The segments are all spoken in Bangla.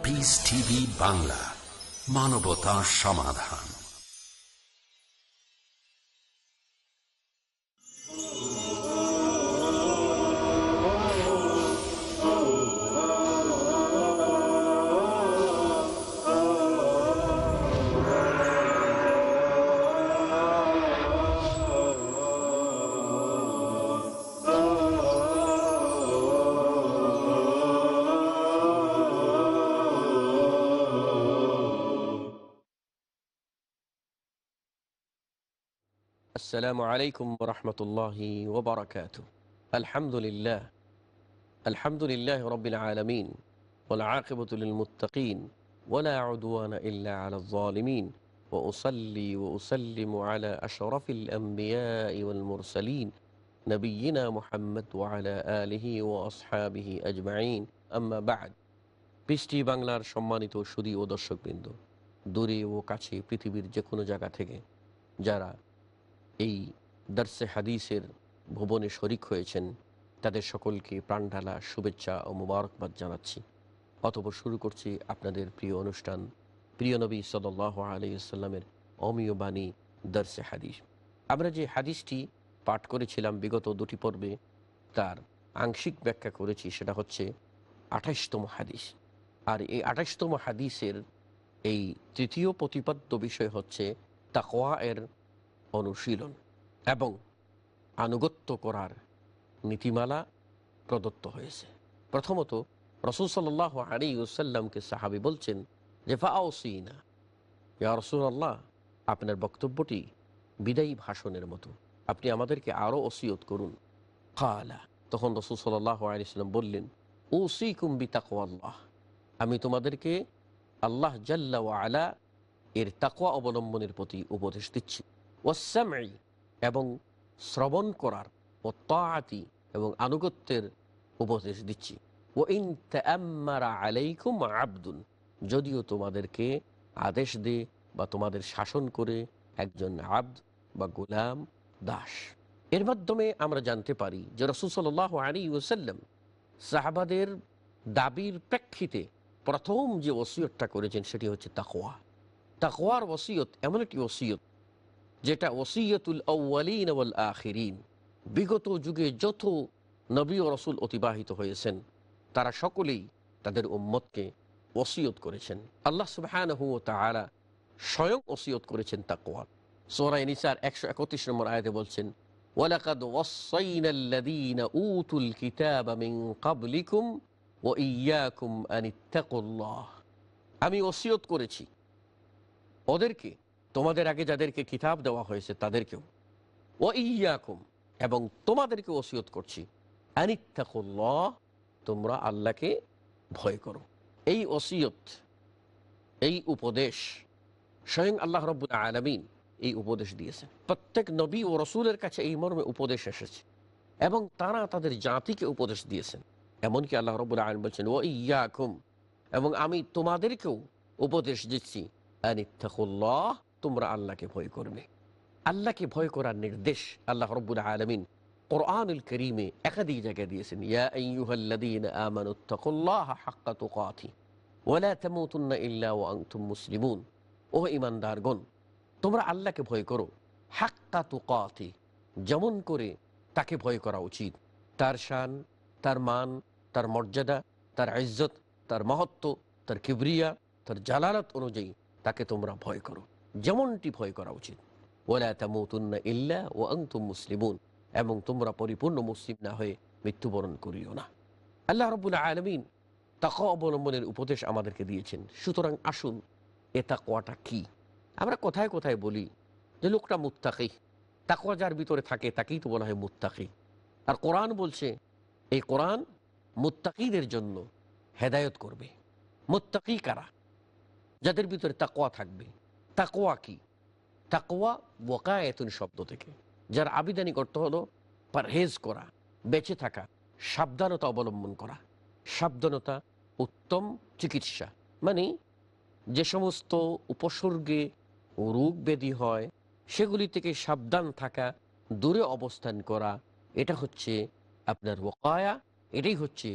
পিস টিভি বাংলা, মানবতা সমাধান। আসসালামু আলাইকুম ওয়া রাহমাতুল্লাহি ওয়া বারাকাতুহু। আলহামদুলিল্লাহ রাব্বিল আলামিন ওয়াল আকিবাতু লিল মুত্তাকিন ওয়া লা উদওয়ানা ইল্লা আলাল যালিমিন ওয়া উসাল্লি ওয়া উসাল্লিমু আলা আশরাফিল আমবিয়াই ওয়াল মুরসালিন নবিয়িনা মুহাম্মদ ওয়া আলা আলিহি ওয়া আসহাবিহি আজমাইন, আম্মা বা'দ। পৃষ্টি বাংলার সম্মানিত সুধী ও দর্শকবৃন্দ, দূরে ও কাছে পৃথিবীর যে কোনো জায়গা থেকে যারা এই দার্সে হাদিসের ভুবনে শরিক হয়েছেন, তাদের সকলকে প্রাণঢালা শুভেচ্ছা ও মুবারকবাদ জানাচ্ছি। অতঃপর শুরু করছি আপনাদের প্রিয় অনুষ্ঠান, প্রিয় নবী সাল্লাল্লাহু আলাইহি ওয়াসাল্লামের অমীয় বাণী দার্সে হাদিস। আমরা যে হাদিসটি পাঠ করেছিলাম বিগত দুটি পর্বে, তার আংশিক ব্যাখ্যা করেছি, সেটা হচ্ছে ২৮তম হাদিস। আর এই ২৮তম হাদিসের এই তৃতীয় প্রতিপাদ্য বিষয় হচ্ছে তাকওয়া এর অনুশীলন এবং আনুগত্য করার নীতিমালা প্রদত্ত হয়েছে। প্রথমত রাসূল সাল্লাল্লাহু আলাইহি ওয়াসাল্লামকে সাহাবী বলছেন যে ফাআউসিনা, ইয়া রাসূলুল্লাহ, আপনার বক্তব্যটি বিদায়ী ভাষণের মতো, আপনি আমাদেরকে আরও ওসিয়ত করুন। ক্বালা, তখন রাসূল সাল্লাল্লাহু আলাইহি ওয়াসাল্লাম বললেন, উসিকুম বিতাকওয়াল্লাহ, আমি তোমাদেরকে আল্লাহ জাল্লা ওয়া আলা এর তাকওয়া অবলম্বনের প্রতি উপদেশ দিচ্ছি। ওয়াসসামঈ, এবং শ্রবণ করার, ও তাআতি, এবং আনুগত্যের উপদেশ দিচ্ছি। ওয়া ইন তাআম্মারা আলাইকুম আবদুন, যদিও তোমাদেরকে আদেশ দে বা তোমাদের শাসন করে একজন আবদ বা গোলাম, দাস। এর মাধ্যমে আমরা জানতে পারি যে রাসূল সাল্লাল্লাহু আলাইহি ওয়াসাল্লাম সাহাবাদের দাবির প্রেক্ষিতে প্রথম যে ওসিয়তটা করেছেন সেটি হচ্ছে তাকওয়া। তাকওয়ার ওসিয়ত এমন একটি ওসিয়ত যেটা ওসিয়তুল আউয়ালিন ওয়াল আখিরিন, বিগত যুগে যত নবী ও রাসূল অতিবাহিত হয়েছেন তারা সকলেই তাদের উম্মতকে ওসিয়ত করেছেন। আল্লাহ সুবহানাহু ওয়া তাআলা স্বয়ং ওসিয়ত করেছেন তাকওয়া। সূরা নিসার 131 নম্বর আয়াতে বলছেন, ওয়ালাকাদ ওয়াসাইনাল্লাযীনা উতুল কিতাবা মিন ক্বাবলিকুম ওয়া ইয়্যাকুম আনিত্তাকুল্লাহ, আমি ওসিয়ত করেছি ওদেরকে, তোমাদের আগে যাদেরকে কিতাব দেওয়া হয়েছে তাদেরকেও, ওয়া ইয়্যাকুম, এবং তোমাদেরকে ওসিয়ত করছি, আনিত্তাকুল্লাহ, তোমরা আল্লাহকে ভয় করো। এই ওসিয়ত, এই উপদেশ স্বয়ং আল্লাহ রাব্বুল আলামিন এই উপদেশ দিয়েছেন। প্রত্যেক নবী ও রাসূলের কাছে এই মর্মে উপদেশ এসেছে এবং তারা তাদের জাতিকে উপদেশ দিয়েছেন। এমনকি আল্লাহ রাব্বুল আলামিন বলছেন, ওয়া ইয়্যাকুম, এবং আমি তোমাদেরকেও উপদেশ দিচ্ছি, আনিত্তাকুল্লাহ, তোমরা আল্লাহকে ভয় করবে। আল্লাহকে ভয় করার নির্দেশ আল্লাহ রাব্বুল আলামিন কোরআনুল কারীমে একাধিক জায়গায় দিয়েছেন। ইয়া আইয়ুহাল্লাযীনা আমানুত্তাকুল্লাহা হাক্কা তুকাতিহি ওয়া লা তামুতুন্না ইল্লা ওয়া আনতুম মুসলিমুন, ও ঈমানদারগণ, তোমরা আল্লাহকে ভয় করো হাক্কা তুকাতিহি, যেমন করে তাকে ভয় করা উচিত। তার শান, তার মান, তার মর্যাদা, তার ইজ্জত, তার মহত্ব, তার কিবরিয়া, তার জালালত অনুযায়ী তাকে তোমরা ভয় করো, যেমনটি ভয় করা উচিত। ওয়ালা তামুতুন্না ইল্লা ওয়া আনতুম মুসলিমুন, এবং তোমরা পরিপূর্ণ মুসলিম না হয়ে মৃত্যুবরণ করিও না। আল্লাহ রাব্বুল আলামিন তাকওয়া অবলম্বনের উপদেশ আমাদেরকে দিয়েছেন। সুতরাং আসুন, এ তাকওয়াটা কি? আমরা কোথায় কোথায় বলি যে লোকটা মুত্তাকি, তাকওয়া যার ভিতরে থাকে তাকেই তো বলা হয় মুত্তাকি। আর কোরআন বলছে এই কোরআন মুত্তাকিদের জন্য হেদায়েত করবে। মুত্তাকি কারা? যাদের ভিতরে তাকওয়া থাকবে। তাকওয়া কি? তাকওয়া ওয়াকায়াতুন শব্দ থেকে, যার আবিধানিক অর্থ হলো পরহেজ করা, বেঁচে থাকা, সাবধানতা অবলম্বন করা। সাবধানতা উত্তম চিকিৎসা, মানে যে সমস্ত উপসর্গে রোগ ব্যাধি হয় সেগুলি থেকে সাবধান থাকা, দূরে অবস্থান করা, এটা হচ্ছে আপনার ওয়াকায়া, এটাই হচ্ছে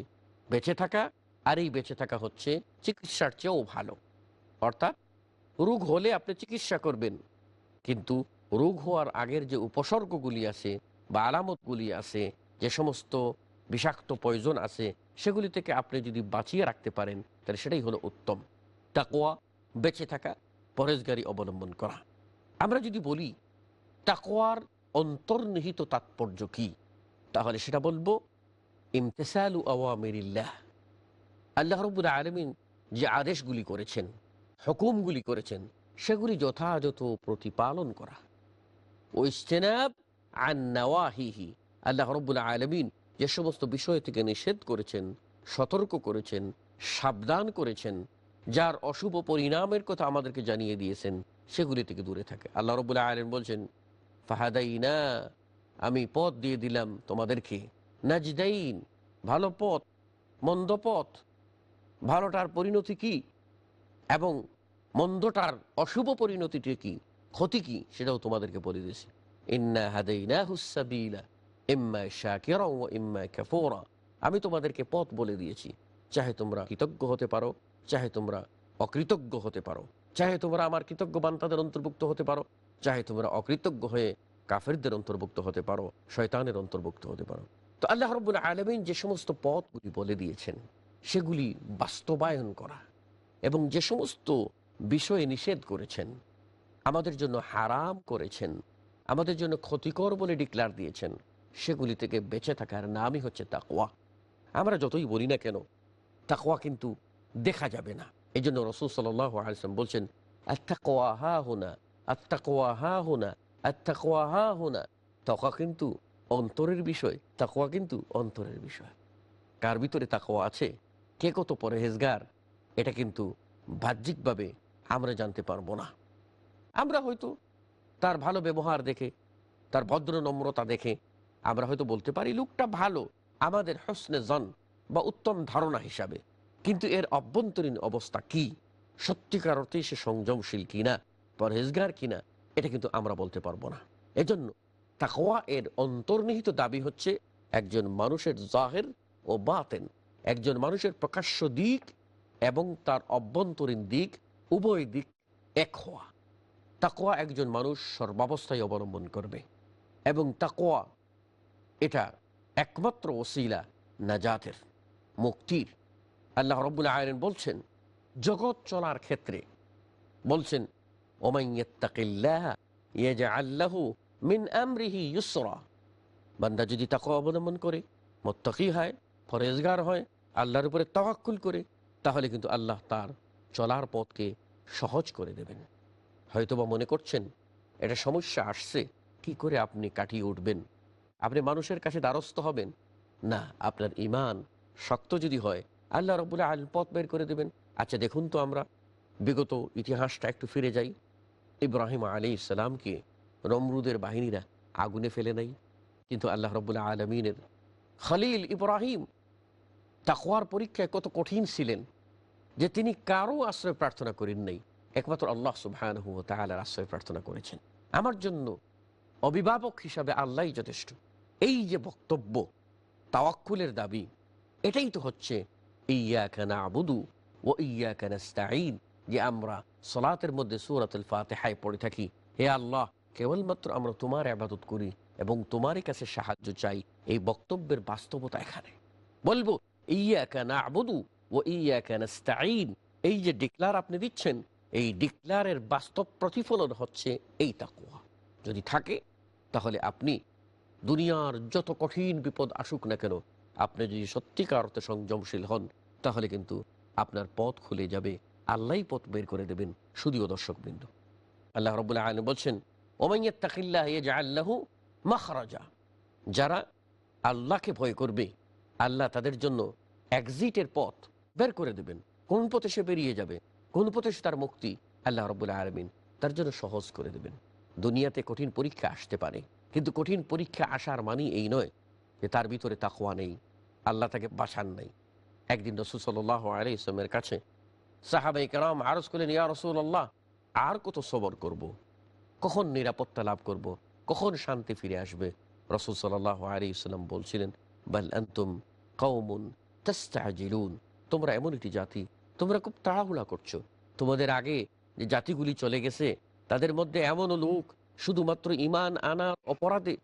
বেঁচে থাকা। আর এই বেঁচে থাকা হচ্ছে চিকিৎসার চেয়েও ভালো। অর্থাৎ রোগ হলে আপনি চিকিৎসা করবেন, কিন্তু রোগ হওয়ার আগের যে উপসর্গগুলি আছে বা আলামতগুলি আছে, যে সমস্ত বিষাক্ত পয়জন আছে, সেগুলি থেকে আপনি যদি বাঁচিয়ে রাখতে পারেন তাহলে সেটাই হলো উত্তম। তাকওয়া, বেঁচে থাকা, পরেজগারি অবলম্বন করা। আমরা যদি বলি তাকওয়ার অন্তর্নিহিত তাৎপর্য কি, তাহলে সেটা বলবো ইমতিসালু আওয়ামিরিল্লাহ। আল্লাহ রাব্বুল আলামিন যে আদেশগুলি করেছেন, হুকুমগুলি করেছেন, সেগুলি যথাযথ প্রতিপালন করা। ও ইজতিনাব আন নাওয়াহিহি, আল্লাহ রাব্বুল আলামিন যে সমস্ত বিষয় থেকে নিষেধ করেছেন, সতর্ক করেছেন, সাবধান করেছেন, যার অশুভ পরিণামের কথা আমাদেরকে জানিয়ে দিয়েছেন, সেগুলি থেকে দূরে থাকে। আল্লাহ রাব্বুল আলামিন বলছেন ফাহাদাইনা, আমি পথ দিয়ে দিলাম তোমাদেরকে, নাজদাইন, ভালো পথ, মন্দ পথ, ভালোটার পরিণতি কি এবং মন্দটার অশুভ পরিণতিটি কি, ক্ষতি কি, সেটাও তোমাদেরকে বলে দিয়েছি। ইন্না হাদাইনাহুস সাবিলা ইম্মা শাকিরা ওয়া ইম্মা কাফুরা, আমি তোমাদেরকে পথ বলে দিয়েছি, চাহে তোমরা কৃতজ্ঞ হতে পারো, চাহে তোমরা অকৃতজ্ঞ হতে পারো, চাহে তোমরা আমার কৃতজ্ঞ বান্দাদের অন্তর্ভুক্ত হতে পারো, চাহে তোমরা অকৃতজ্ঞ হয়ে কাফেরদের অন্তর্ভুক্ত হতে পারো, শয়তানের অন্তর্ভুক্ত হতে পারো। তো আল্লাহ রাব্বুল আলামিন যে সমস্ত পথগুলি বলে দিয়েছেন সেগুলি বাস্তবায়ন করা, এবং যে সমস্ত বিষয়ে নিষেধ করেছেন, আমাদের জন্য হারাম করেছেন, আমাদের জন্য ক্ষতিকর বলে ডিক্লার দিয়েছেন, সেগুলি থেকে বেঁচে থাকার নামই হচ্ছে তাকওয়া। আমরা যতই বলি না কেন, তাকওয়া কিন্তু দেখা যাবে না। এই জন্য রাসূল সাল্লাল্লাহু আলাইহি ওয়াসাল্লাম বলছেন আত-তাকওয়া হাহুনা, আত-তাকওয়া হাহুনা, আত-তাকওয়া হাহুনা। তাকওয়া কিন্তু অন্তরের বিষয়, তাকওয়া কিন্তু অন্তরের বিষয়। কার ভিতরে তাকওয়া আছে, কে কত পরহেজগার, এটা কিন্তু বাহ্যিকভাবে আমরা জানতে পারবো না। আমরা হয়তো তার ভালো ব্যবহার দেখে, তার ভদ্র নম্রতা দেখে আমরা হয়তো বলতে পারি লোকটা ভালো, আমাদের হসনে জন বা উত্তম ধারণা হিসাবে। কিন্তু এর অভ্যন্তরীণ অবস্থা কি, সত্যিকার অর্থে সে সংযমশীল কিনা, পরহেজগার কিনা, এটা কিন্তু আমরা বলতে পারবো না। এজন্য তাকওয়া এর অন্তর্নিহিত দাবি হচ্ছে একজন মানুষের জাহের ও বাতেন, একজন মানুষের প্রকাশ্য দিক এবং তার অভ্যন্তরীণ দিক, উভয় দিক এক হওয়া। তাকওয়া একজন মানুষ সর্বাবস্থায় অবলম্বন করবে, এবং তাকওয়া এটা একমাত্র ওসিলা নাজাতের, মুক্তির। আল্লাহ রাব্বুল আলামিন বলছেন জগৎ চলার ক্ষেত্রে, বলছেন ওমান ইয়াত্তাকিল্লাহা ইয়াজআল লাহু মিন আমরিহি ইউসরা, বান্দা যদি তাকওয়া অবলম্বন করে, মুত্তাকি হয়, পরহেজগার হয়, আল্লাহর উপরে তাওয়াক্কুল করে, তাহলে কিন্তু আল্লাহ তার চলার পথকে সহজ করে দেবেন। হয়তোবা মনে করছেন এটা সমস্যা আসছে, কি করে আপনি কাটিয়ে উঠবেন, আপনি মানুষের কাছে দ্বারস্থ হবেন না। আপনার ঈমান শক্ত যদি হয়, আল্লাহ রাব্বুল আলামিন পথ বের করে দেবেন। আচ্ছা দেখুন তো, আমরা বিগত ইতিহাসটা একটু ফিরে যাই। ইব্রাহিম আলাইহিস সালামকে নমরুদের বাহিনীরা আগুনে ফেলে নাই, কিন্তু আল্লাহ রাব্বুল আলামিনের খলিল ইব্রাহিম তাকওয়ার পরীক্ষায় কত কঠিন ছিলেন যে তিনি কারো আশ্রয় প্রার্থনা করেন নাই, একমাত্র আল্লাহ সুবহানাহু ওয়া তাআলার আশ্রয় প্রার্থনা করেছেন। আমার জন্য অভিভাবক হিসাবে আল্লাহই যথেষ্ট। এই যে বক্তব্য, তাওয়াক্কুলের দাবি, এটাই তো হচ্ছে ইয়্যাকা না'বুদু ওয়া ইয়্যাকা নাস্তাঈন, যে আমরা সালাতের মধ্যে সূরাতুল ফাতিহায় পড়ে থাকি, হে আল্লাহ, কেবলমাত্র আমরা তোমার ইবাদত করি এবং তোমারই কাছে সাহায্য চাই। এই বক্তব্যের বাস্তবতা এখানে বলবো ইয়্যাকা না'বুদু ওয়া ইয়্যাকা নাস্তাঈন, এই যে ডিক্লার আপনি দিচ্ছেন, এই ডিক্লারের বাস্তব প্রতিফলন হচ্ছে এই তাকওয়া। যদি থাকে তাহলে আপনি দুনিয়ার যত কঠিন বিপদ আসুক না কেন, আপনি যদি সত্যিকার অর্থে সংযমশীল হন, তাহলে কিন্তু আপনার পথ খুলে যাবে, আল্লাহই পথ বের করে দেবেন। শুধুও দর্শকবৃন্দ, আল্লাহ রাব্বুল আলামিন বলছেন ওমান ইয়াত্তাকিল্লাহ ইয়াজআল লাহু মাখরাজা, যারা আল্লাহকে ভয় করবে, আল্লাহ তাদের জন্য এক্সিটের পথ বের করে দেবেন। কোন পথে সে বেরিয়ে যাবে, কোন পথে সে তার মুক্তি, আল্লাহ রাব্বুল আলামিন তার জন্য সহজ করে দেবেন। দুনিয়াতে কঠিন পরীক্ষা আসতে পারে, কিন্তু কঠিন পরীক্ষা আসার মানে এই নয় যে তার ভিতরে তাকওয়া নেই, আল্লাহ তাকে বাঁচান নাই। একদিন রাসূল সাল্লাল্লাহু আলাইহি ওয়াসাল্লামের কাছে সাহাবায়ে কেরাম আরজ করলেন, ইয়া রাসূলুল্লাহ, আর কত সবর করব, কখন নিরাপত্তা লাভ করব, কখন শান্তি ফিরে আসবে? রাসূল সাল্লাল্লাহু আলাইহি ওয়াসাল্লাম বলছিলেন বাল আনতুম কওমুন তাস্তাজিলুন, তোমরা এমন একটি জাতি, তোমরা খুব তাড়াহুড়া করছো। তোমাদের আগে যে জাতিগুলি চলে গেছে তাদের মধ্যে এমনও লোক শুধুমাত্র ঈমান আনার অপরাধে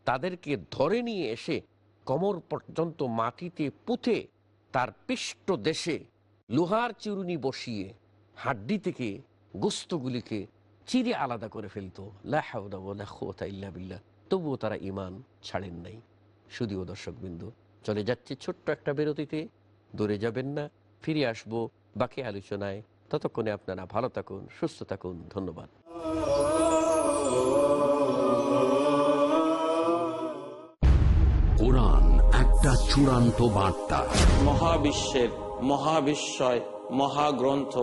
তাদেরকে ধরে নিয়ে এসে কোমর পর্যন্ত মাটিতে পুঁতে তার পৃষ্ঠ দেশে লোহার চিরুনি বসিয়ে হাড্ডি থেকে গোস্তগুলিকে চিরে আলাদা করে ফেলতো। লা হাওলা ওয়ালা কুওয়াতা ইল্লা বিল্লাহ। তবুও তারা ঈমান ছাড়েন নাই। শুধুও দর্শকবিন্দু, চলে যাচ্ছে ছোট্ট একটা বিরতিতে, দূরে যাবেন না, ফিরে আসবো বাকি আলোচনায়। ততক্ষণে আপনারা ভালো থাকুন, সুস্থ থাকুন। ধন্যবাদ। কোরআন একটা চূড়ান্ত বার্তা। মহাবিশ্বের মহাবিস্ময় মহাগ্রন্থ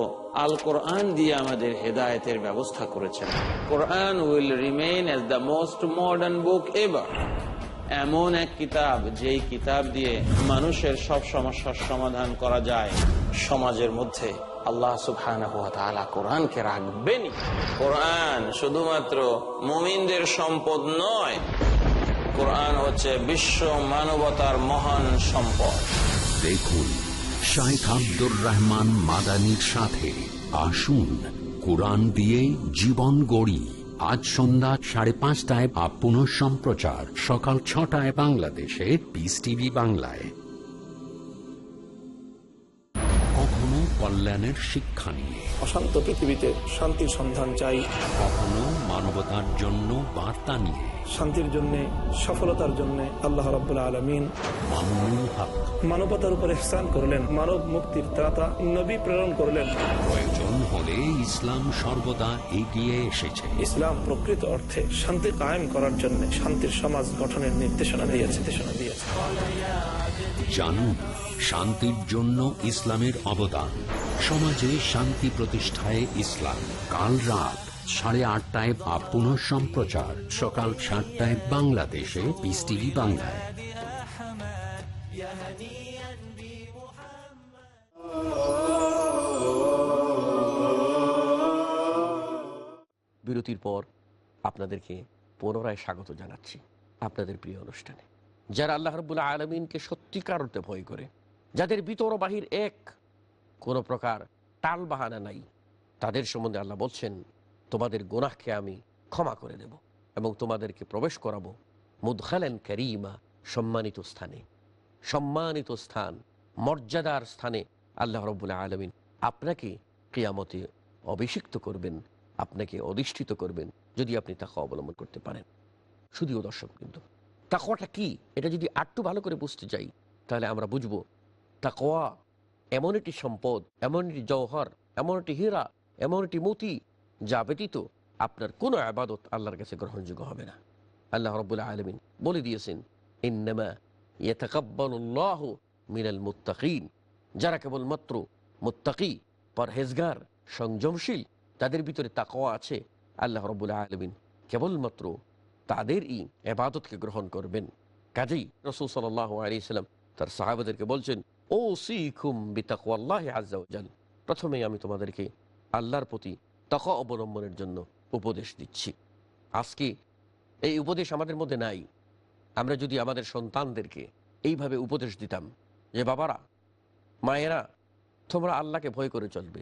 আল কোরআন দিয়ে আমাদের হেদায়েতের ব্যবস্থা করেছেন। Quran will remain as the most modern book ever. এমন এক কিতাব, যেই কিতাব দিয়ে মানুষের সব সমস্যার সমাধান করা যায়। সমাজের মধ্যে আল্লাহ সুবহানাহু ওয়া তাআলা কোরআনকে রাখবেনই। কোরআন শুধুমাত্র মুমিনদের সম্পদ নয়, কোরআন হচ্ছে বিশ্ব মানবতার মহান সম্পদ। দেখুন শাইখ আব্দুর রহমান মাদানির সাথে আসুন কোরআন দিয়ে জীবন গড়ি। আজ সন্ধ্যা 5:30 বা পুনঃ সম্প্রচার সকাল 6টায় বাংলাদেশে পিস টিভি বাংলায়। কখনো কল্যাণের শিক্ষা নিয়ে, অশান্ত পৃথিবীতে শান্তির সন্ধান চাই, কখনো মানবতার জন্য বার্তা নিয়ে। শান্তির জন্য, সফলতার জন্য আল্লাহ রাব্বুল আলামিন মামুনুল হক মানবতার উপর ইহসান করলেন, মানব মুক্তির ত্রাতা নবী প্রেরণ করলেন। প্রয়োজন হলে ইসলাম সর্বদা এগিয়ে এসেছে। ইসলাম প্রকৃত অর্থে শান্তি কায়েম করার জন্য শান্তির সমাজ গঠনের নির্দেশনা দিয়েছে। জানুন শান্তির জন্য ইসলামের অবদান, সমাজে শান্তি প্রতিষ্ঠায় ইসলাম। কাল রাত 8:30 বা পুনঃ সম্প্রচার সকাল 7টায় বাংলাদেশে পিস টিভি বাংলায়। বিরতির পর আপনাদেরকে পুনরায় স্বাগত জানাচ্ছি আপনাদের প্রিয় অনুষ্ঠানে। যারা আল্লাহ রাব্বুল আলামিনকে সত্যিকার অর্থে ভয় করে, যাদের ভিতর বাহির এক, কোনো প্রকার টাল বাহানা নাই, তাদের সম্বন্ধে আল্লাহ বলছেন, তোমাদের গুনাহকে আমি ক্ষমা করে দেব এবং তোমাদেরকে প্রবেশ করাবো মুদখালান কারীমা, সম্মানিত স্থানে। সম্মানিত স্থান, মর্যাদার স্থানে আল্লাহ রাব্বুল আলামিন আপনাকে কিয়ামতে অভিষিক্ত করবেন, আপনাকে অধিষ্ঠিত করবেন, যদি আপনি তাকওয়া অবলম্বন করতে পারেন। শুধুও দর্শক, কিন্তু তাকওয়াটা কি, এটা যদি আরেকটু ভালো করে বুঝতে চাই, তাহলে আমরা বুঝবো তাকওয়া এমন একটি সম্পদ, এমন একটি জওহর, এমন একটি হীরা, এমন একটি মতি, যা ব্যতীত আপনার কোনো ইবাদত আল্লাহর কাছে গ্রহণযোগ্য হবে না। আল্লাহ রাব্বুল আলামিন বলে দিয়েছেন, ইন্নামা ইয়াতাকাব্বালুল্লাহু মিনাল মুত্তাকিন। যারা কেবলমাত্র মুত্তাকি, পরহেজগার, সংযমশীল, তাদের ভিতরে তাকওয়া আছে, আল্লাহ রাব্বুল আলামিন কেবলমাত্র তাদেরই ইবাদতকে গ্রহণ করবেন। কাজেই রাসূল সাল্লাল্লাহু আলাইহি সাল্লাম তার সাহাবাদেরকে বলছেন, ওসিকুম বিতাকওয়াল্লাহি আযজা ওয়া জাল। প্রথমেই আমি তোমাদেরকে আল্লাহর প্রতি তাকওয়া অবলম্বনের জন্য উপদেশ দিচ্ছি। আজকে এই উপদেশ আমাদের মধ্যে নাই। আমরা যদি আমাদের সন্তানদেরকে এইভাবে উপদেশ দিতাম যে, বাবারা, মায়েরা, তোমরা আল্লাহকে ভয় করে চলবে,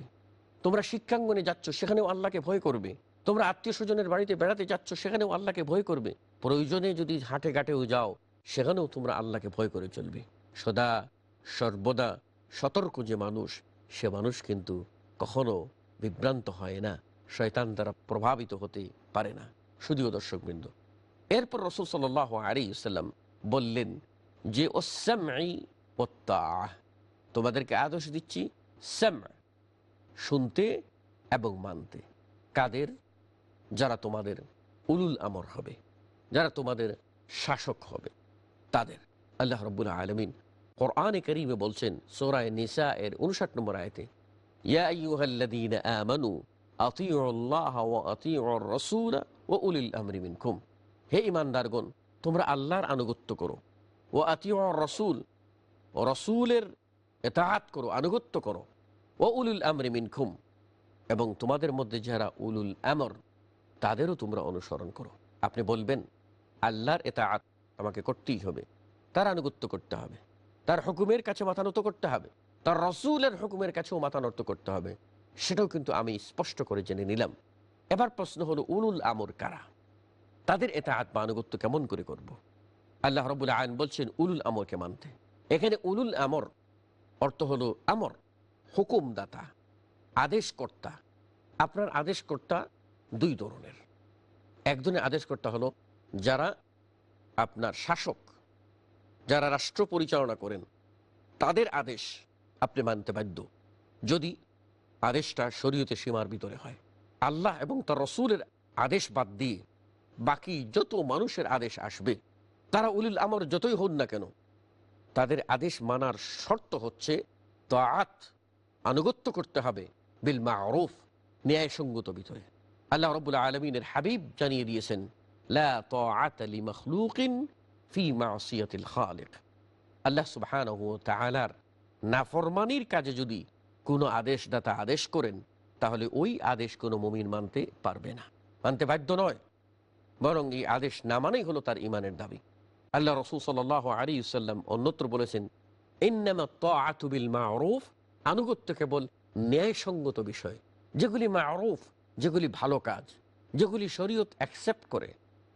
তোমরা শিক্ষাঙ্গনে যাচ্ছ সেখানেও আল্লাহকে ভয় করবে, তোমরা আত্মীয় স্বজনের বাড়িতে বেড়াতে যাচ্ছ সেখানেও আল্লাহকে ভয় করবে, প্রয়োজনে যদি হাটে ঘাটেও যাও সেখানেও তোমরা আল্লাহকে ভয় করে চলবে। সদা সর্বদা সতর্ক যে মানুষ, সে মানুষ কিন্তু কখনো বিভ্রান্ত হয় না, শয়তান দ্বারা প্রভাবিত হতে পারে না। শুধুও দর্শকবৃন্দ, এরপর রাসূল সাল্লাল্লাহু আলাইহি ওয়াসাল্লাম বললেন যে, ওয়াসসামঈ ওয়াত্তাআহ, তোমাদেরকে আদেশ দিচ্ছি সাম, শুনতে এবং মানতে। কাদের? যারা তোমাদের উলুল আমর হবে, যারা তোমাদের শাসক হবে, তাদের। আল্লাহ রাব্বুল আলামিন কোরআনে কারীমে বলছেন সূরা নিসা এর 59 নম্বর আয়াতে, ইয়া আইয়ুহাল্লাযীনা আমানু আতিউল্লাহ ওয়া আতিউর রাসূল ওয়া উলিল আমরি মিনকুম। হে ঈমানদারগণ, তোমরা আল্লাহর আনুগত্য করো, ওয়া আতিউর রাসূল, ও রাসূলের ইতাআত করো, আনুগত্য করো, ওয়া উলিল আমরি মিনকুম, এবং তোমাদের মধ্যে যারা উলুল আমর তাদেরও তোমরা অনুসরণ করো। আপনি বলবেন, আল্লাহর ইতাআত আমাকে করতেই হবে, তার আনুগত্য করতে হবে, তার হুকুমের কাছে মাথা নত করতে হবে, তার রসুলের হুকুমের কাছেও মাথা নত করতে হবে, সেটাও কিন্তু আমি স্পষ্ট করে জেনে নিলাম। এবার প্রশ্ন হলো উলুল আমর কারা, তাদের ইতাআত বা আনুগত্য কেমন করে করব? আল্লাহ রাব্বুল আলামিন বলছেন উলুল আমরকে মানতে। এখানে উলুল আমর অর্থ হলো আমর, হুকুমদাতা, আদেশকর্তা। আপনার আদেশকর্তা দুই ধরনের। একজনের আদেশকর্তা হলো যারা আপনার শাসক, যারা রাষ্ট্র পরিচালনা করেন, তাদের আদেশ আপনি মানতে বাধ্য যদি আদেশটা শরীয়তের সীমার ভিতরে হয়। আল্লাহ এবং তার রসুলের আদেশ বাদ দিয়ে বাকি যত মানুষের আদেশ আসবে, তারা উলুল আমর যতই হন না কেন, তাদের আদেশ মানার শর্ত হচ্ছে তাআত, আনুগত্য করতে হবে বিল মা'রুফ, ন্যায়সঙ্গত ভিতরে। আল্লাহ রাব্বুল আলামিনের হাবিব জানিয়ে দিয়েছেন লা তাআতা লিমাখলুকিন ফি মা'সিয়াতিল খালিক। আল্লাহ সুবহানাহু ওয়া তাআলার নাফরমানির কাজে যদি কোনো আদেশদাতা আদেশ করেন, তাহলে ওই আদেশ কোনো মুমিন মানতে পারবে না, মানতে বাধ্য নয়, বরং এই আদেশ না মানেই হলো তার ঈমানের দাবি। আল্লাহ রাসূল সাল্লাল্লাহু আলাইহি ওয়াসাল্লাম অন্যত্র বলেছেন ইন্নামা তাআতু বিল মা'রুফ, আনুগত্য কেবল ন্যায়সঙ্গত বিষয়, যেগুলি মা'রুফ, যেগুলি ভালো কাজ, যেগুলি শরীয়ত অ্যাকসেপ্ট করে,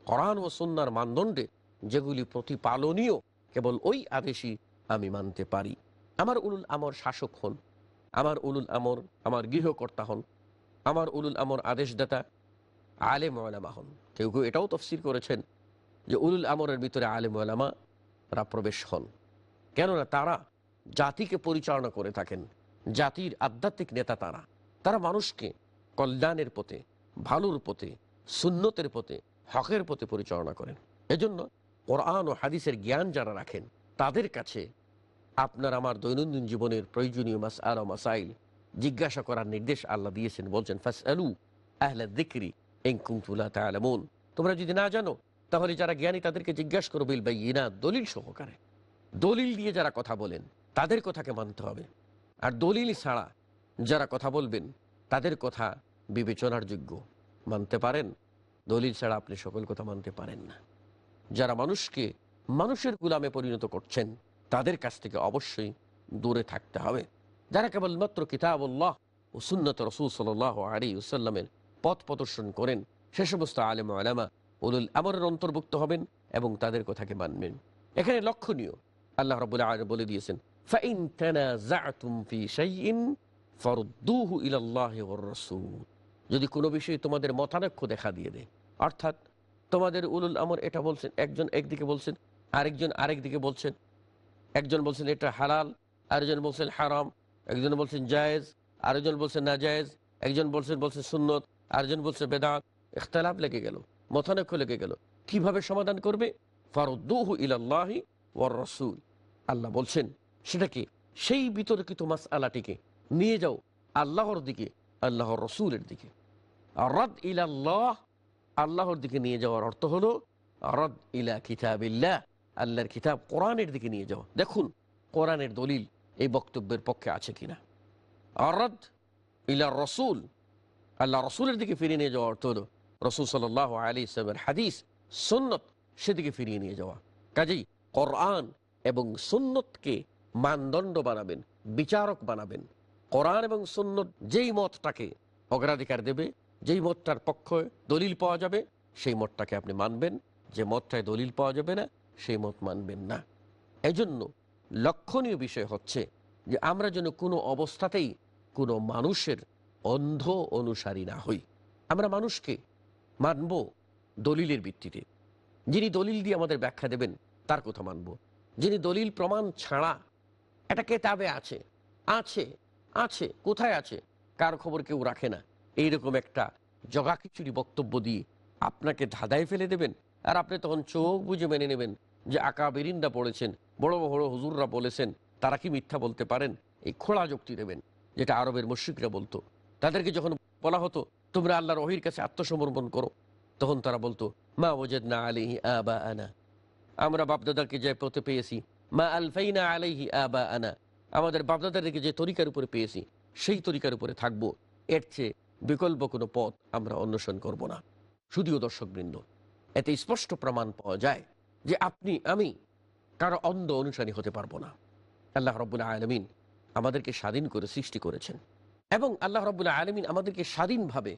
কোরআন ও সুন্নাহর মানদণ্ডে যেগুলি প্রতিপালনীয়, কেবল ওই আদেশই আমি মানতে পারি। আমার উলুল আমর শাসক হন, আমার উলুল আমর আমার গৃহকর্তা হন, আমার উলুল আমর আদেশদাতা আলেম ওলামা হন। কেউ কেউ এটাও তাফসীর করেছেন যে উলুল আমরের ভিতরে আলেম ওলামারা প্রবেশ হন, কেননা তারা জাতিকে পরিচালনা করে থাকেন, জাতির আধ্যাত্মিক নেতা তারা। তারা মানুষকে কল্যাণের পথে, ভালোর পথে, সুন্নতের পথে, হকের পথে পরিচালনা করেন। এজন্য কোরআন ও হাদিসের জ্ঞান যারা রাখেন, তাদের কাছে আপনার আমার দৈনন্দিন জীবনের প্রয়োজনীয় মাসআলা মাসাইল জিজ্ঞাসা করার নির্দেশ আল্লাহ দিয়েছেন। বলছেন ফাসআলু আহলা যিকরি ইন কুনতুম লা তা'লামুন, তোমরা যদি না জানো তাহলে যারা জ্ঞানী তাদেরকে জিজ্ঞাসা করো বিল বাইয়িনাত, দলিল সহকারে। দলিল দিয়ে যারা কথা বলেন তাদের কথাকে মানতে হবে, আর দলিল ছাড়া যারা কথা বলবেন তাদের কথা বিবেচনার যোগ্য, মানতে পারেন। দলিল ছাড়া আপনি সকল কথা মানতে পারেন না। যারা মানুষকে মানুষের গোলামে পরিণত করছেন তাদের কাছ থেকে অবশ্যই দূরে থাকতে হবে। যারা কেবলমাত্র কিতাবুল্লাহ ও সুন্নত রাসূল সাল্লাল্লাহু আলাইহি ওয়াসাল্লামের পথ প্রদর্শন করেন, সে সমস্ত আলেম ওলামা উলুল আমরের অন্তর্ভুক্ত হবেন এবং তাদের কথাকে মানবেন। এখানে লক্ষণীয়, আল্লাহ রাব্বুল আলামিন বলে দিয়েছেন ফাইন তানাযাতুম ফি শাইইন ফারুদ্দুহু ইলাল্লাহি ওয়ার রাসূল, যদি কোনো বিষয়ে তোমাদের মতানৈক্য দেখা দিয়ে দেয়, অর্থাৎ তোমাদের উলুল আমর এটা বলছেন, একজন একদিকে বলছেন, আরেকজন আরেক দিকে বলছেন, একজন বলছেন এটা হালাল, আরেকজন বলছেন হারাম, একজন বলছেন জায়েজ, আরেকজন বলছেন নাজায়েজ, একজন বলছেন সুন্নত, আরেকজন বলছে বেদাত। ইখতিলাফ লেগে গেল, মতানৈক্য লেগে গেল, কিভাবে সমাধান করবে? ফারুদ্দুহু ইলাল্লাহি ওয়ার রাসূল, আল্লাহ বলছেন সেটাকে, সেই বিতর্কিত মাসআলাটিকে নিয়ে যাও আল্লাহর দিকে, আল্লাহর রাসূলের দিকে। রাদ ইলাল্লাহ, আল্লাহর দিকে নিয়ে যাওয়ার অর্থ হলো রাদ ইলা কিতাবিল্লাহ, আল্লাহর কিতাব কোরআনের দিকে নিয়ে যাওয়া। দেখুন কোরআনের দলিল এই বক্তব্যের পক্ষে আছে কিনা। রাদ ইলা রাসূল, আল্লাহ রাসূলের দিকে ফিরিয়ে নিয়ে যাওয়ার অর্থ হলো রাসূল সাল্লাল্লাহু আলাইহি ওয়াসাল্লামের হাদিস সুন্নত সেদিকে ফিরিয়ে নিয়ে যাওয়া। কাজেই কোরআন এবং সুন্নতকে মানদণ্ড বানাবেন, বিচারক বানাবেন। কোরআন এবং সুন্নত যেই মতটাকে অগ্রাধিকার দেবে, যেই মতটার পক্ষে দলিল পাওয়া যাবে সেই মতটাকে আপনি মানবেন, যে মতটায় দলিল পাওয়া যাবে না সেই মত মানবেন না। এজন্য লক্ষণীয় বিষয় হচ্ছে যে আমরা যেন কোনো অবস্থাতেই কোনো মানুষের অন্ধ অনুসারী না হই। আমরা মানুষকে মানব দলিলের ভিত্তিতে। যিনি দলিল দিয়ে আমাদের ব্যাখ্যা দেবেন তার কথা মানব। যিনি দলিল প্রমাণ ছাড়া এটা কেতাবে আছে আছে আছে কোথায় আছে কার খবর কেউ রাখে না, এইরকম একটা জগাখিচুড়ি বক্তব্য দিয়ে আপনাকে ধাঁধায় ফেলে দেবেন, আর আপনি তখন চোখ বুঝে মেনে নেবেন যে আকাবেরিনরা পড়েছেন, বড় বড় হুজুররা বলেছেন, তারা কি মিথ্যা বলতে পারেন, এই খোলা যুক্তি দেবেন, যেটা আরবের মুশরিকরা বলতো। তাদেরকে যখন বলা হতো তোমরা আল্লাহর ওহীর কাছে আত্মসমর্পণ করো, তখন তারা বলতো মা ওয়াজাদনা আলাইহি আবাআনা, আমরা বাপদাদাকে যে পথে পেয়েছি, মা আলফাইনা আলাইহি আবাআনা, আমাদের বাপদাদাদেরকে যে তরিকার উপরে পেয়েছি সেই তরিকার উপরে থাকবো, এর চেয়ে বিকল্প কোনো পথ আমরা অন্বেষণ করব না। শুধুও দর্শকবৃন্দ, এতে স্পষ্ট প্রমাণ পাওয়া যায় যে আপনি আমি কারো অন্ধ অনুসারী হতে পারবো না। আল্লাহ রাব্বুল আলামিন আমাদেরকে স্বাধীন করে সৃষ্টি করেছেন এবং আল্লাহ রাব্বুল আলামিন আমাদেরকে স্বাধীনভাবে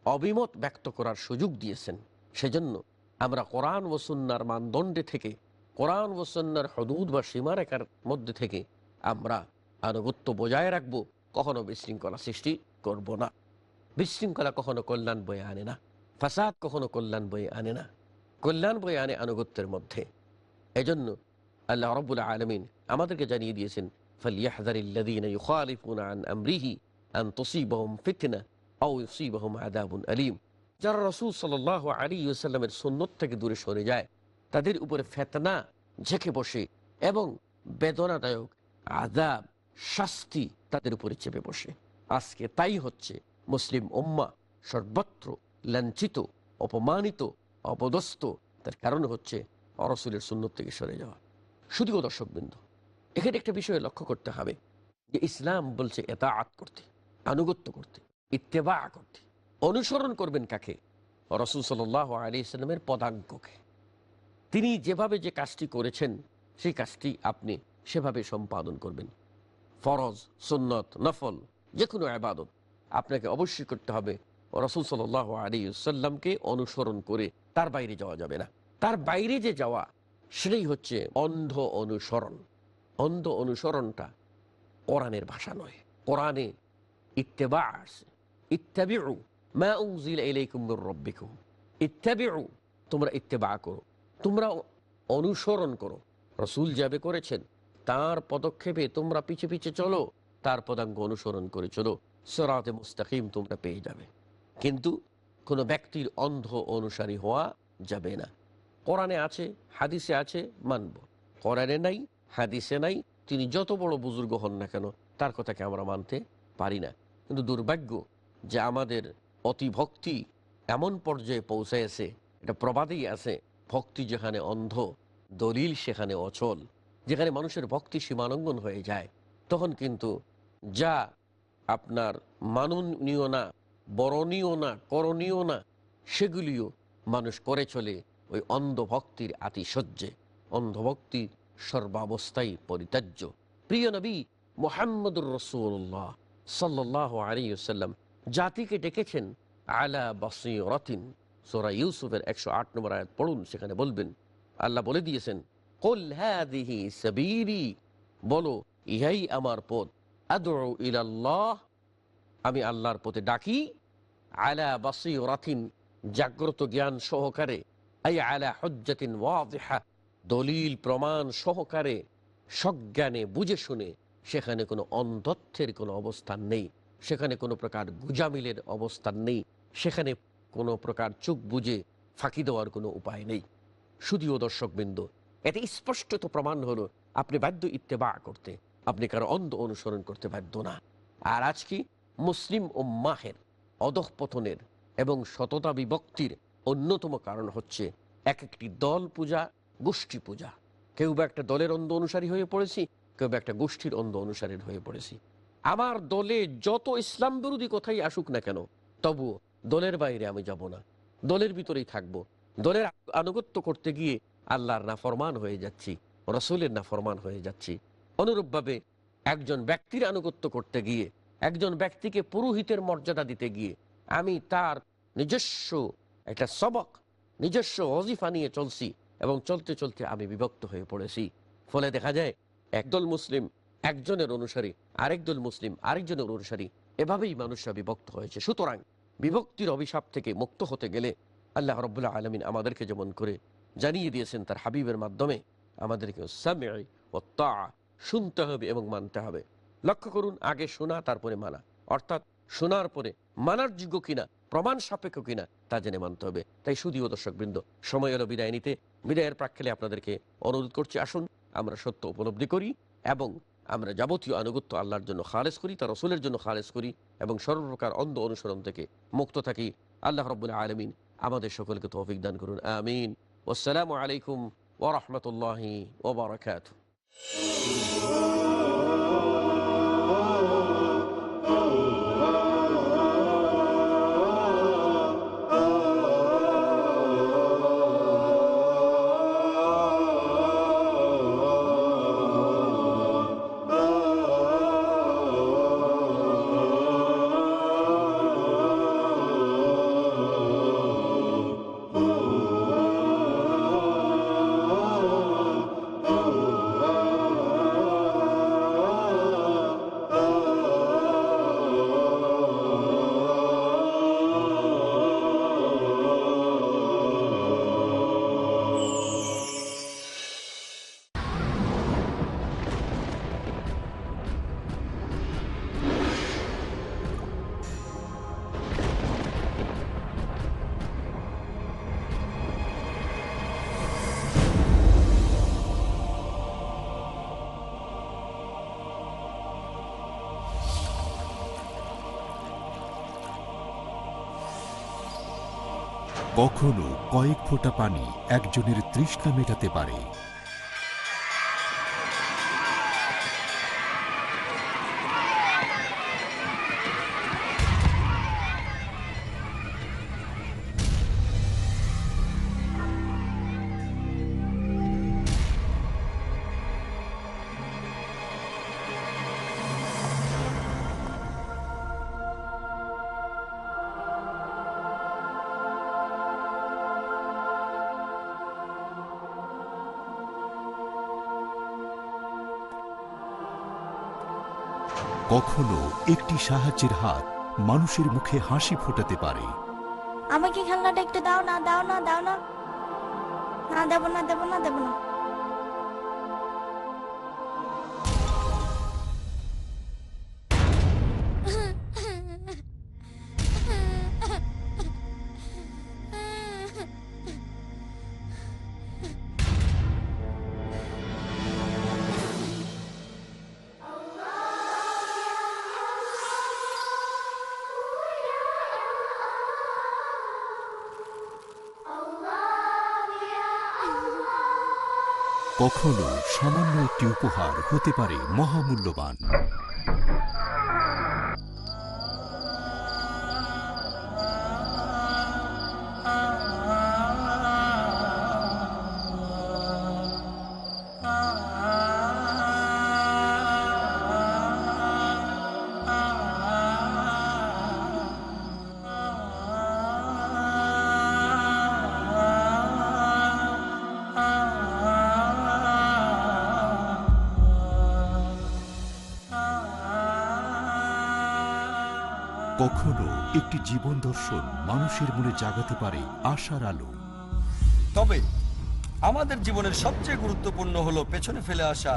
অভিমত ব্যক্ত করার সুযোগ দিয়েছেন। সেজন্য আমরা কোরআন ও সুন্নাহর মানদণ্ডে থেকে, কোরআন ও সুন্নাহর হুদুদ বা সীমারেখার মধ্যে থেকে আমরা আনুগত্য বজায় রাখব, কখনো বিশৃঙ্খলা সৃষ্টি করব না। বিশৃঙ্খলা কখনো কল্যাণ বয়ে আনে না, ফাসাদ কখনো কল্যাণ বয়ে আনে না, কল্যাণ বয়ে আনে আনুগত্যের মধ্যে। এজন্য আল্লাহ রাব্বুল আলামিন আমাদেরকে জানিয়ে দিয়েছেন, ফালইয়াহযারিল্লাযীনা ইউখালিফুনা আন আমরিহি আন তুসিবাহুম ফিতনা আও ইউসিবাহুম আযাবুন আলীম। যারা রাসূল সাল্লাল্লাহু আলাইহি ওয়াসাল্লামের সুন্নাত থেকে দূরে সরে যায়, তাদের উপরে ফিতনা ঝেঁকে বসে এবং বেদনাদায়ক আযাব, শাস্তি তাদের উপরে চেপে বসে। আজকে তাই হচ্ছে। মুসলিম উম্মাহ সর্বত্র লাঞ্ছিত, অপমানিত, অপদস্থ। তার কারণ হচ্ছে রাসূলের সুন্নাত থেকে সরে যাওয়া। শুধুও দর্শকবৃন্দ, এখানে একটা বিষয় লক্ষ্য করতে হবে যে ইসলাম বলছে ইতাআত করতে, আনুগত্য করতে, ইত্তেবা করতে। অনুসরণ করবেন কাকে? রাসূল সাল্লাল্লাহু আলাইহি ওয়াসাল্লামের পদাঙ্ককে। তিনি যেভাবে যে কাজটি করেছেন সেই কাজটি আপনি সেভাবে সম্পাদন করবেন। ফরজ, সুন্নত, নফল যে কোনো ইবাদত আপনাকে অবশ্যই করতে হবে রাসূল সাল্লাল্লাহু আলাইহি ওয়াসাল্লামকে অনুসরণ করে। তার বাইরে যাওয়া যাবে না। তার বাইরে যে যাওয়া, সেটাই হচ্ছে অন্ধ অনুসরণ। অন্ধ অনুসরণটা কোরআনের ভাষা নয়। কোরআনে ইত্তেবা আছে, ইত্তাবিউ মা উনজিলা ইলাইকুম মির রাব্বিকুম। ইত্তাবিউ, তোমরা ইত্তেবা করো, তোমরা অনুসরণ করো। রাসূল যাবে করেছেন তার পদক্ষেপে তোমরা পিছে পিছে চলো, তার পদাঙ্ক অনুসরণ করে চলো, সিরাতে মুস্তাকিম তোমরা পেয়ে যাবে। কিন্তু কোনো ব্যক্তির অন্ধ অনুসারী হওয়া যাবে না। কোরআনে আছে, হাদিসে আছে, মানব। কোরআনে নাই, হাদিসে নাই, তিনি যত বড় বুজুর্গ হন না কেন তার কথাকে আমরা মানতে পারি না। কিন্তু দুর্ভাগ্য যে আমাদের অতিভক্তি এমন পর্যায়ে পৌঁছায়ছে, এটা প্রবাদেই আছে, ভক্তি যেখানে অন্ধ, দলিল সেখানে অচল। যেখানে মানুষের ভক্তি সীমালঙ্ঘন হয়ে যায়, তখন কিন্তু যা আপনার মাননীয় না, বরণীয় না, করণীয় না, সেগুলিও মানুষ করে চলে ওই অন্ধভক্তির আতিশয্যে। অন্ধভক্তি সর্বাবস্থায় পরিত্যাজ্য। প্রিয় নবী মুহাম্মদুর রাসূলুল্লাহ সাল্লাল্লাহু আলাইহি ওয়াসাল্লাম জাতিকে ডেকেছেন আলা বাসীরাতিন। সূরা ইউসুফের 108 নম্বর আয়াত পড়ুন, সেখানে বলবেন, আল্লাহ বলে দিয়েছেন, কুল হাযিহি সাবিলি, বলো ইহাই আমার পথ, আদউ ইলাল্লাহ, আমি আল্লাহর পথে ডাকি, আলা বাসীরাতিন, জাগ্রত জ্ঞান সহকারে, আই আলা হুজ্জাতিন ওয়াদিহা, দলিল প্রমাণ সহকারে, সজ্ঞানে বুঝে শুনে। সেখানে কোনো অন্ধত্বের কোনো অবস্থান নেই, সেখানে কোনো প্রকার গুজামিলের অবস্থান নেই, সেখানে কোনো প্রকার চোখ বুঝে ফাঁকি দেওয়ার কোনো উপায় নেই। শুধুও দর্শকবৃন্দ, এতে স্পষ্টত প্রমাণ হলো আপনি বাধ্য ইত্তেবা করতে, আপনি কারো অন্ধ অনুসরণ করতে বাধ্য না। আর আজকে মুসলিম উম্মাহের অধঃপতনের এবং সততা বিভক্তির অন্যতম কারণ হচ্ছে এক একটি দল পূজা, গোষ্ঠী পূজা। কেউ বা একটা দলের অন্ধ অনুসারী হয়ে পড়েছি, কেউ বা একটা গোষ্ঠীর অন্ধ অনুসারী হয়ে পড়েছি। আমার দলে যত ইসলাম বিরোধী কথাই আসুক না কেন, তবুও দলের বাইরে আমি যাব না, দলের ভিতরেই থাকব। দলের আনুগত্য করতে গিয়ে আল্লাহর নাফরমান হয়ে যাচ্ছি, রাসূলের নাফরমান হয়ে যাচ্ছি। অনুরূপভাবে একজন ব্যক্তির আনুগত্য করতে গিয়ে, একজন ব্যক্তিকে পুরোহিতের মর্যাদা দিতে গিয়ে আমি তার নিজস্ব একটা সবক, নিজস্ব ওজিফা নিয়ে চলছি এবং চলতে চলতে আমি বিভক্ত হয়ে পড়েছি। ফলে দেখা যায় একদল মুসলিম একজনের অনুসারী, আরেক দল মুসলিম আরেকজনের অনুসারী, এভাবেই মানুষরা বিভক্ত হয়েছে। সুতরাং বিভক্তির অভিশাপ থেকে মুক্ত হতে গেলে আল্লাহ রাব্বুল আলামিন আমাদেরকে যেমন করে জানিয়ে দিয়েছেন তার হাবিবের মাধ্যমে, আমাদেরকে সামঈ ওয়া তাআ, শুনতে হবে এবং মানতে হবে। লক্ষ্য করুন, আগে শোনা তারপরে মানা, অর্থাৎ শোনার পরে মানার যোগ্য কিনা, প্রমাণ সাপেক্ষ কিনা তা জেনে মানতে হবে। তাই শুধুও দর্শকবৃন্দ, সময় এলো বিদায় নিতে। বিদায়ের প্রাক্কালে আপনাদেরকে অনুরোধ করছি, আসুন আমরা সত্য উপলব্ধি করি এবং আমরা যাবতীয় আনুগত্য আল্লাহর জন্য খালেস করি, তার রাসূলের জন্য খালেস করি এবং সর্বপ্রকার অন্ধ অনুসরণ থেকে মুক্ত থাকি। আল্লাহ রাব্বুল আলামিন আমাদের সকলকে তৌফিক দান করুন, আমিন। আসসালামু আলাইকুম ওয়া রাহমাতুল্লাহি ওয়া বারাকাতুহু। কখনো কয়েক ফোঁটা পানি একজনের তৃষ্ণা মেটাতে পারে। কখনো একটি সাহায্যের হাত মানুষের মুখে হাসি ফোটাতে পারে। আমাকে খেলনাটা একটু দাও না, দাও না, দাও না। না, দেব না, দেব না, দেব না। কখনো সামান্য একটি উপহার হতে পারে মহামূল্যবান। কখনো একটি জীবন দর্শন মানুষের মনে জাগাতে পারে আশার আলো। তবে আমাদের জীবনের সবচেয়ে গুরুত্বপূর্ণ হলো পেছনে ফেলে আসা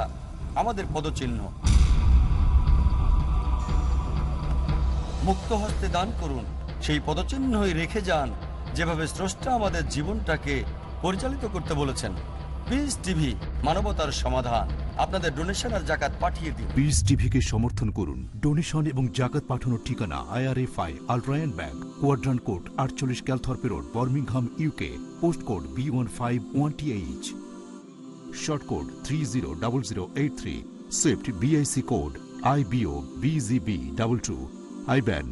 আমাদের পদচিহ্ন। মুক্ত হস্তে দান করুন, সেই পদচিহ্নই রেখে যান যেভাবে স্রষ্টা আমাদের জীবনটাকে পরিচালিত করতে বলেছেন। পিস টিভি, মানবতার সমাধান। আপনাদের ডোনেশন আর জাকাত পাঠিয়ে দিন। পিস টিভিকে সমর্থন করুন। ডোনেশন এবং জাকাত পাঠানোর ঠিকানা IRFI আলট্রায়ন bank, quadrant code 48 Calthorpe road, Birmingham, UK। Post code B151TH, short code 300083, swift BIC code IBO BZB22, IBAN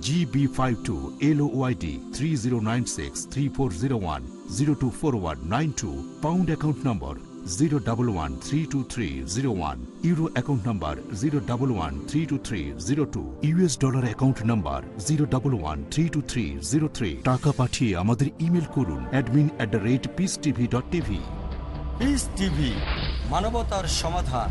GB52LOYD 30963401024192, pound account number 011323001, euro account number 011323002, US dollar account number 011323003। টাকা পাঠিয়ে আমাদের ইমেল করুন admin@peacetv.tv। পিস টিভি, মানবতার সমাধান।